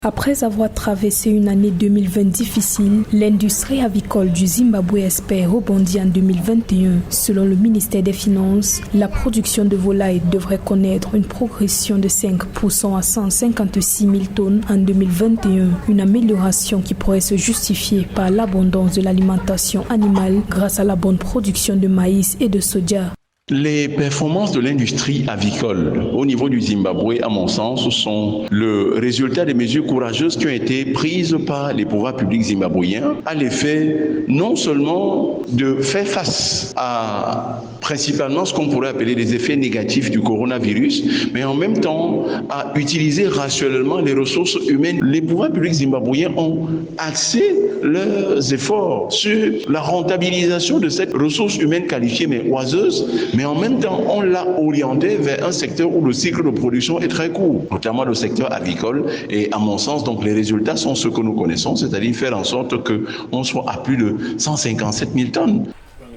Après avoir traversé une année 2020 difficile, l'industrie avicole du Zimbabwe espère rebondir en 2021. Selon le ministère des Finances, la production de volailles devrait connaître une progression de 5% à 156 000 tonnes en 2021. Une amélioration qui pourrait se justifier par l'abondance de l'alimentation animale grâce à la bonne production de maïs et de soja. Les performances de l'industrie avicole au niveau du Zimbabwe, à mon sens, sont le résultat des mesures courageuses qui ont été prises par les pouvoirs publics zimbabwéens à l'effet non seulement de faire face à principalement ce qu'on pourrait appeler les effets négatifs du coronavirus, mais en même temps à utiliser rationnellement les ressources humaines. Les pouvoirs publics zimbabwéens ont axé leurs efforts sur la rentabilisation de cette ressource humaine qualifiée mais oiseuse, mais en même temps, on l'a orienté vers un secteur où le cycle de production est très court, notamment le secteur avicole. Et à mon sens, donc, les résultats sont ceux que nous connaissons, c'est-à-dire faire en sorte qu'on soit à plus de 157 000 tonnes.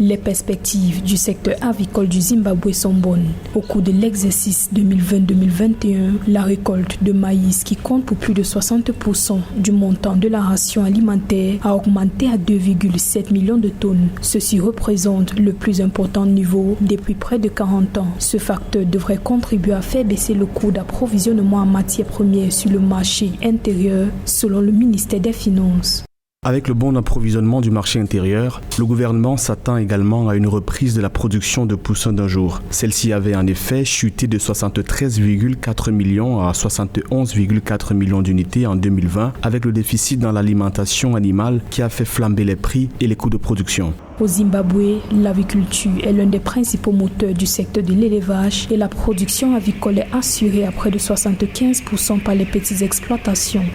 Les perspectives du secteur avicole du Zimbabwe sont bonnes. Au cours de l'exercice 2020-2021, la récolte de maïs, qui compte pour plus de 60% du montant de la ration alimentaire, a augmenté à 2,7 millions de tonnes. Ceci représente le plus important niveau depuis près de 40 ans. Ce facteur devrait contribuer à faire baisser le coût d'approvisionnement en matières premières sur le marché intérieur, selon le ministère des Finances. Avec le bon approvisionnement du marché intérieur, le gouvernement s'attend également à une reprise de la production de poussins d'un jour. Celle-ci avait en effet chuté de 73,4 millions à 71,4 millions d'unités en 2020, avec le déficit dans l'alimentation animale qui a fait flamber les prix et les coûts de production. Au Zimbabwe, l'aviculture est l'un des principaux moteurs du secteur de l'élevage et la production avicole est assurée à près de 75% par les petites exploitations.